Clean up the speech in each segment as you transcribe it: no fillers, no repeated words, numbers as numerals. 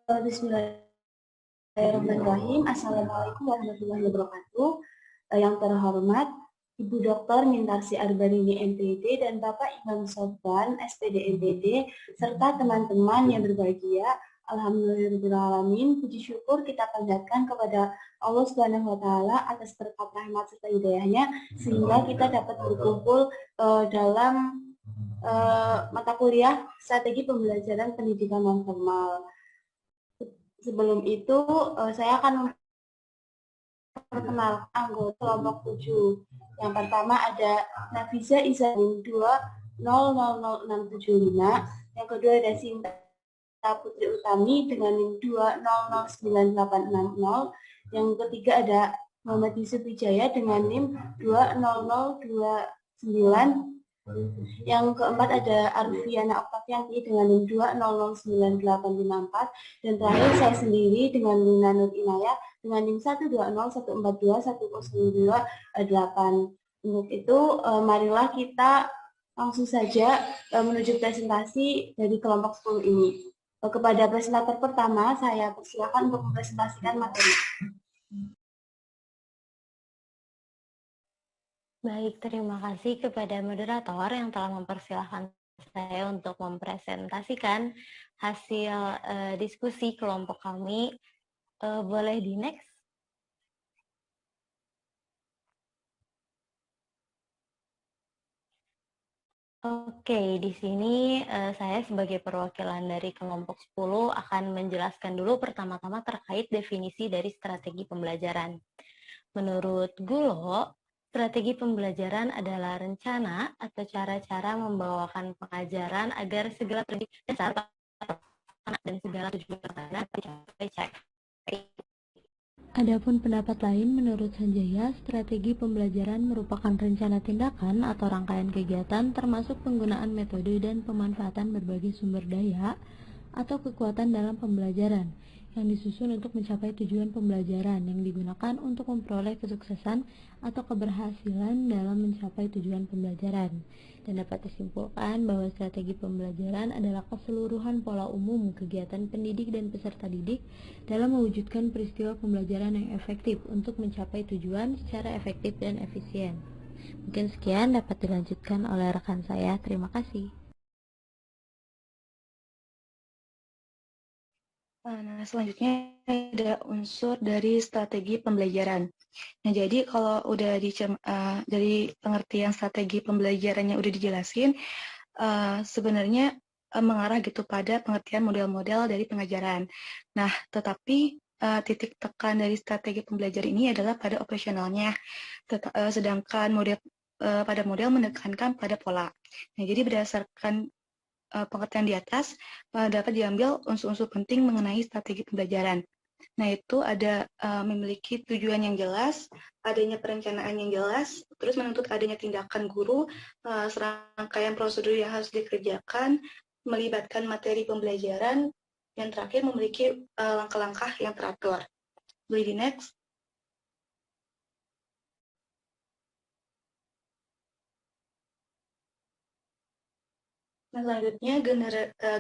Bismillahirrahmanirrahim. Assalamualaikum warahmatullahi wabarakatuh. Yang terhormat Ibu Dr. Mintarsi Arbarini MPD dan Bapak Imam Sofwan SPD MPD serta teman-teman yang berbahagia. Alhamdulillahirrahmanirrahim. Puji syukur kita panjatkan kepada Allah Subhanahu wa taala atas berkat rahmat serta hidayahnya sehingga kita dapat berkumpul dalam mata kuliah strategi pembelajaran pendidikan non formal. Sebelum itu, saya akan memperkenalkan anggota kelompok 7. Yang pertama ada Nafisa Izanin 2000675. Yang kedua ada Sinta Putri Utami dengan NIM 2009860. Yang ketiga ada Muhammad Yusuf Wijaya dengan NIM 20029. Yang keempat ada Arfiana Oktavianti dengan NIM 2009854. Dan terakhir saya sendiri dengan Lina Nur Inaya dengan NIM 12014210228. Untuk itu, marilah kita langsung saja menuju presentasi dari kelompok 10 ini. Kepada presentator pertama, saya persilakan untuk mempresentasikan materi. Baik, terima kasih kepada moderator yang telah mempersilahkan saya untuk mempresentasikan hasil diskusi kelompok kami. Boleh di next? Oke, di sini saya sebagai perwakilan dari kelompok 10 akan menjelaskan dulu pertama-tama terkait definisi dari strategi pembelajaran. Menurut Gulo, strategi pembelajaran adalah rencana atau cara-cara membawakan pengajaran agar segala prinsip dasar dan segala tujuan tercapai. Adapun pendapat lain, menurut Sanjaya, strategi pembelajaran merupakan rencana tindakan atau rangkaian kegiatan termasuk penggunaan metode dan pemanfaatan berbagai sumber daya atau kekuatan dalam pembelajaran yang disusun untuk mencapai tujuan pembelajaran yang digunakan untuk memperoleh kesuksesan atau keberhasilan dalam mencapai tujuan pembelajaran. Dan dapat disimpulkan bahwa strategi pembelajaran adalah keseluruhan pola umum kegiatan pendidik dan peserta didik dalam mewujudkan peristiwa pembelajaran yang efektif untuk mencapai tujuan secara efektif dan efisien. Mungkin sekian dapat dilanjutkan oleh rekan saya. Terima kasih. Nah, selanjutnya ada unsur dari strategi pembelajaran. Nah, jadi kalau udah dari pengertian strategi pembelajarannya udah dijelasin, sebenarnya mengarah gitu pada pengertian model-model dari pengajaran. Nah, tetapi titik tekan dari strategi pembelajaran ini adalah pada operasionalnya, sedangkan pada model menekankan pada pola. Nah, jadi berdasarkan pengertian di atas dapat diambil unsur-unsur penting mengenai strategi pembelajaran. Nah, itu ada memiliki tujuan yang jelas, adanya perencanaan yang jelas, terus menuntut adanya tindakan guru, serangkaian prosedur yang harus dikerjakan, melibatkan materi pembelajaran, yang terakhir memiliki langkah-langkah yang teratur. Boleh di next. Nah, selanjutnya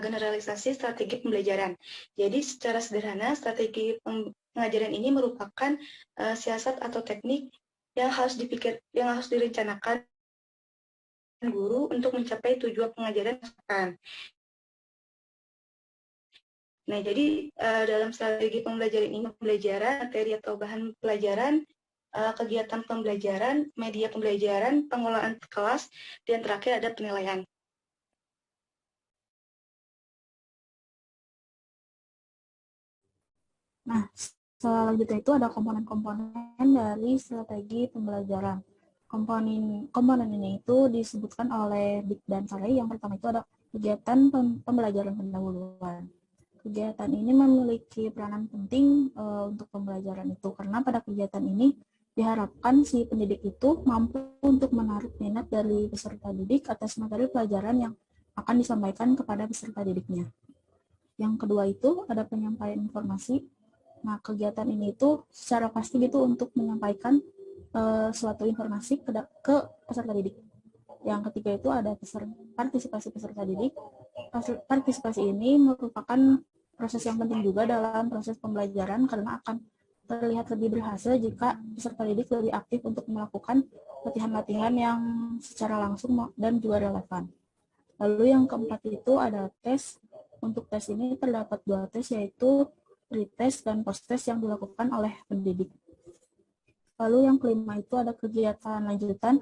generalisasi strategi pembelajaran. Jadi secara sederhana strategi pengajaran ini merupakan siasat atau teknik yang harus direncanakan guru untuk mencapai tujuan pengajaran. Nah, jadi dalam strategi pembelajaran ini pembelajaran, materi atau bahan pelajaran, kegiatan pembelajaran, media pembelajaran, pengelolaan kelas, dan terakhir ada penilaian. Nah, selanjutnya itu ada komponen-komponen dari strategi pembelajaran. Komponen ini itu disebutkan oleh Dick dan Saleh. Yang pertama itu ada kegiatan pembelajaran pendahuluan. Kegiatan ini memiliki peranan penting untuk pembelajaran itu, karena pada kegiatan ini diharapkan si pendidik itu mampu untuk menarik minat dari peserta didik atas materi pelajaran yang akan disampaikan kepada peserta didiknya. Yang kedua itu ada penyampaian informasi. Nah, kegiatan ini itu secara pasti gitu untuk menyampaikan suatu informasi ke peserta didik. Yang ketiga itu ada partisipasi peserta didik. Partisipasi ini merupakan Proses yang penting juga dalam proses pembelajaran karena akan terlihat lebih berhasil jika peserta didik lebih aktif untuk melakukan latihan-latihan yang secara langsung dan juga relevan. Lalu yang keempat itu ada tes. Untuk tes ini terdapat 2 tes, yaitu pre-test dan post-test yang dilakukan oleh pendidik. Lalu yang kelima itu ada kegiatan lanjutan.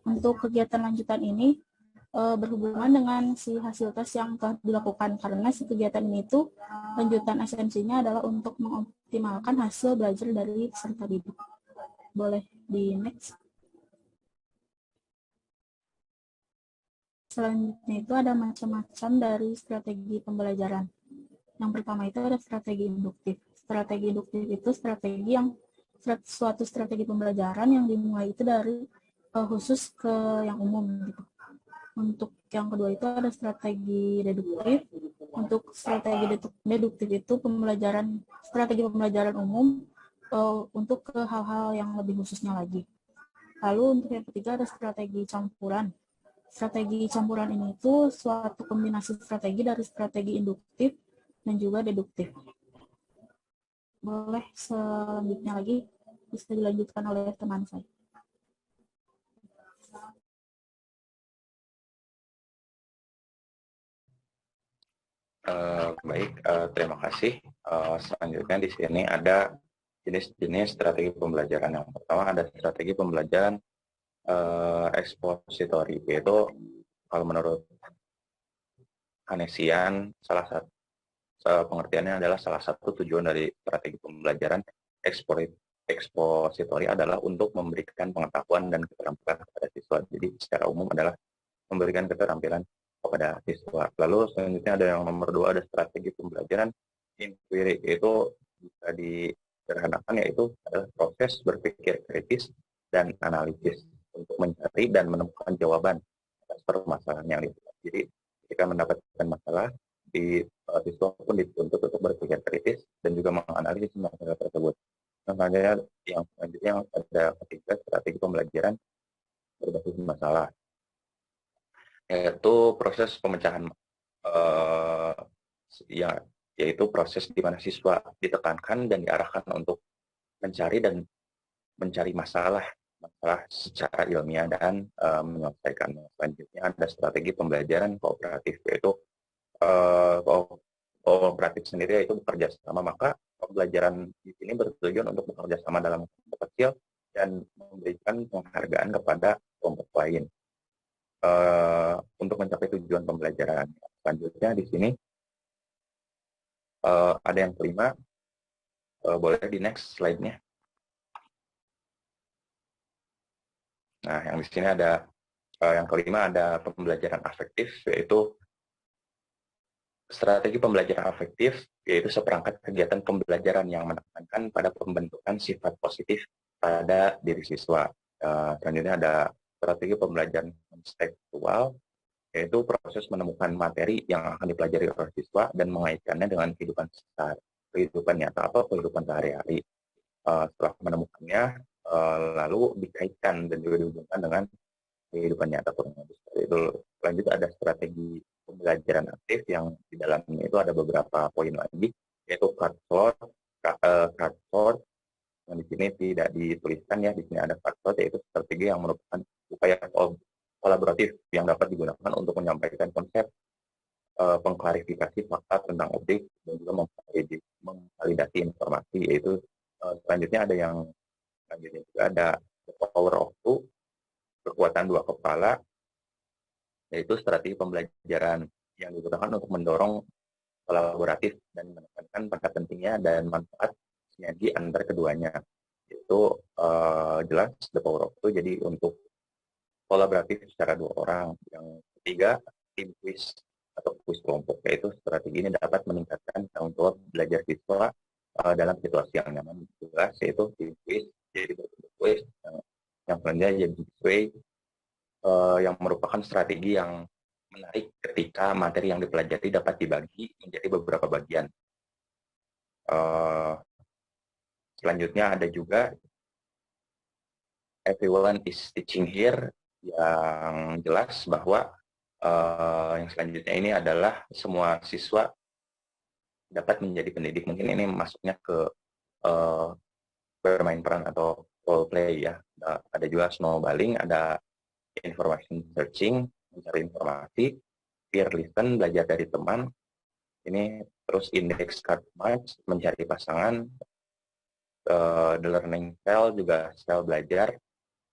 Untuk kegiatan lanjutan ini berhubungan dengan si hasil tes yang telah dilakukan, karena si kegiatan ini itu lanjutan esensinya adalah untuk mengoptimalkan hasil belajar dari peserta didik. Boleh di next. Selanjutnya itu ada macam-macam dari strategi pembelajaran. Yang pertama itu ada strategi induktif. Strategi induktif itu suatu strategi pembelajaran yang dimulai itu dari khusus ke yang umum gitu. Untuk yang kedua itu ada strategi deduktif. Untuk strategi deduktif itu strategi pembelajaran umum untuk ke hal-hal yang lebih khususnya lagi. Lalu untuk yang ketiga ada strategi campuran. Strategi campuran ini itu suatu kombinasi strategi dari strategi induktif dan juga deduktif. Boleh selanjutnya lagi bisa dilanjutkan oleh teman saya. Baik, terima kasih. Selanjutnya di sini ada jenis-jenis strategi pembelajaran. Yang pertama ada strategi pembelajaran ekspositori, yaitu kalau menurut Hanesian, salah satu pengertiannya adalah salah satu tujuan dari strategi pembelajaran ekspositori adalah untuk memberikan pengetahuan dan keterampilan kepada siswa. Jadi secara umum adalah memberikan keterampilan kepada siswa. Lalu selanjutnya ada yang nomor 2, ada strategi pembelajaran inquiry, yaitu bisa disederhanakan yaitu adalah proses berpikir kritis dan analisis untuk mencari dan menemukan jawaban atas permasalahan yang dilihat. Jadi ketika mendapatkan masalah, siswa pun dituntut untuk berpikir kritis dan juga menganalisis masalah tersebut. Selanjutnya ada ketiga, strategi pembelajaran berbasis masalah, yaitu proses pemecahan yaitu proses di mana siswa ditekankan dan diarahkan untuk mencari masalah secara ilmiah dan menyelesaikannya. Selanjutnya ada strategi pembelajaran kooperatif, yaitu kooperatif sendiri yaitu bekerja sama. Maka pembelajaran di sini bertujuan untuk bekerja sama dalam kelompok kecil dan memberikan penghargaan kepada kelompok lain untuk mencapai tujuan pembelajaran. Selanjutnya di sini ada yang kelima, boleh di next slide-nya. Nah, yang di sini ada yang kelima ada pembelajaran afektif, yaitu strategi pembelajaran afektif, yaitu seperangkat kegiatan pembelajaran yang menekankan pada pembentukan sifat positif pada diri siswa. Selanjutnya ada strategi pembelajaran kontekstual, yaitu proses menemukan materi yang akan dipelajari oleh siswa dan mengaitkannya dengan kehidupan nyata atau kehidupan sehari-hari. Setelah menemukannya, lalu dikaitkan dan juga dihubungkan dengan kehidupan nyata kurang lebih seperti itu. Selanjutnya ada strategi pembelajaran aktif yang di dalamnya itu ada beberapa poin lagi, yaitu cardboard yang di sini tidak dituliskan ya. Di sini ada cardboard, yaitu strategi yang merupakan upaya kolaboratif yang dapat digunakan untuk menyampaikan konsep, pengklarifikasi fakta tentang objek dan juga memvalidasi informasi. Yaitu selanjutnya ada yang selanjutnya juga ada the power of two, kekuatan dua kepala, yaitu strategi pembelajaran yang digunakan untuk mendorong kolaboratif dan menekankan pada pentingnya dan manfaat sinergi antar keduanya. Itu jelas the power of two, jadi untuk kolaboratif secara 2 orang. Yang ketiga, tim quiz atau quiz kelompok, yaitu strategi ini dapat meningkatkan tanggung jawab belajar siswa dalam situasi yang nyaman. Jelas, yaitu tim quiz, jadi bentuk quiz yang selanjutnya jadi giveaway, yang merupakan strategi yang menarik ketika materi yang dipelajari dapat dibagi menjadi beberapa bagian. Selanjutnya ada juga everyone is teaching here, yang jelas bahwa yang selanjutnya ini adalah semua siswa dapat menjadi pendidik. Mungkin ini masuknya ke bermain peran atau role play ya. Ada juga snowballing, ada information searching, mencari informasi, peer listen, belajar dari teman, ini terus index card match, mencari pasangan, the learning style juga style belajar,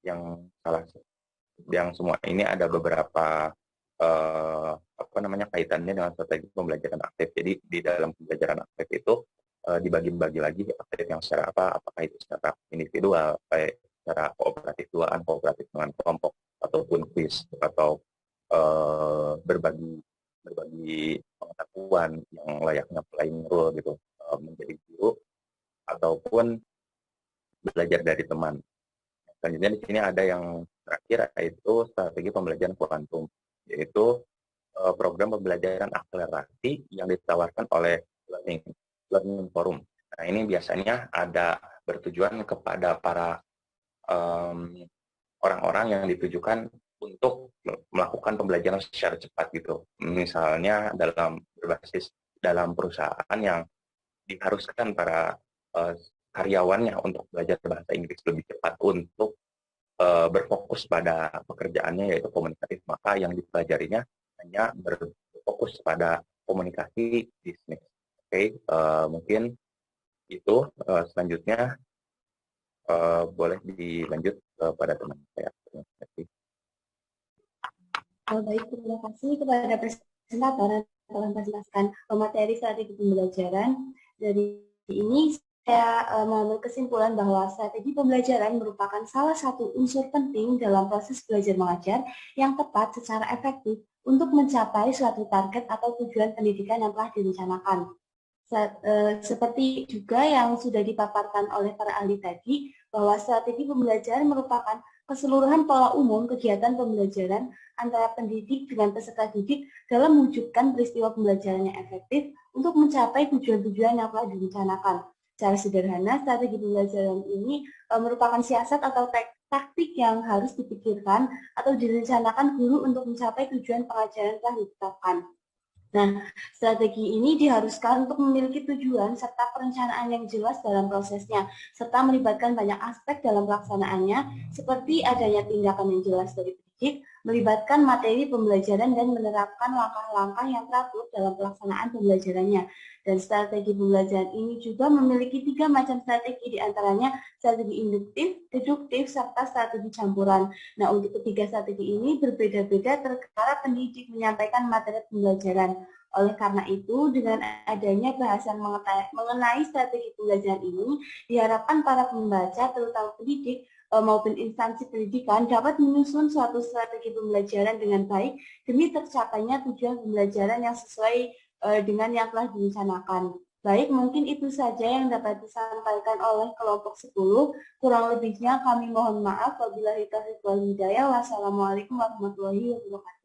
yang semua ini ada beberapa kaitannya dengan strategi pembelajaran aktif. Jadi di dalam pembelajaran aktif itu dibagi-bagi lagi aktif yang secara apakah itu secara individual, kayak secara kooperatif duaan, kooperatif dengan kelompok, ataupun quiz atau berbagi pengetahuan yang layaknya playing role gitu, menjadi guru ataupun belajar dari teman. Selanjutnya di sini ada yang terakhir, yaitu strategi pembelajaran kuantum, yaitu program pembelajaran akselerasi yang ditawarkan oleh Learning Forum. Nah, ini biasanya ada bertujuan kepada para orang-orang yang ditujukan untuk melakukan pembelajaran secara cepat gitu. Misalnya berbasis dalam perusahaan yang diharuskan para karyawannya untuk belajar bahasa Inggris lebih cepat untuk berfokus pada pekerjaannya, yaitu komunikatif, maka yang dipelajarinya hanya berfokus pada komunikasi bisnis. Oke, mungkin itu. Selanjutnya boleh dilanjut pada teman saya. Terima kasih. Baik, terima kasih kepada presentator yang telah menjelaskan materi strategi pembelajaran. Dari ini saya mengambil kesimpulan bahwa strategi pembelajaran merupakan salah satu unsur penting dalam proses belajar mengajar yang tepat secara efektif untuk mencapai suatu target atau tujuan pendidikan yang telah direncanakan. Seperti juga yang sudah dipaparkan oleh para ahli tadi, bahwa strategi pembelajaran merupakan keseluruhan pola umum kegiatan pembelajaran antara pendidik dengan peserta didik dalam mewujudkan peristiwa pembelajaran yang efektif untuk mencapai tujuan-tujuan yang telah direncanakan. Secara sederhana, strategi pembelajaran ini merupakan siasat atau taktik yang harus dipikirkan atau direncanakan guru untuk mencapai tujuan pengajaran telah ditetapkan. Nah, strategi ini diharuskan untuk memiliki tujuan serta perencanaan yang jelas dalam prosesnya, serta melibatkan banyak aspek dalam pelaksanaannya, seperti adanya tindakan yang jelas dari pendidik, melibatkan materi pembelajaran, dan menerapkan langkah-langkah yang teratur dalam pelaksanaan pembelajarannya. Dan strategi pembelajaran ini juga memiliki 3 macam strategi, diantaranya strategi induktif, deduktif, serta strategi campuran. Nah, untuk ketiga strategi ini berbeda-beda terkala pendidik menyampaikan materi pembelajaran. Oleh karena itu, dengan adanya bahasan mengenai strategi pembelajaran ini, diharapkan para pembaca, terutama pendidik maupun instansi pendidikan, dapat menyusun suatu strategi pembelajaran dengan baik demi tercapainya tujuan pembelajaran yang sesuai dengan yang telah direncanakan. Baik, mungkin itu saja yang dapat disampaikan oleh kelompok 10. Kurang lebihnya kami mohon maaf. Wabillahi taufiq wal hidayah. Wassalamualaikum warahmatullahi wabarakatuh.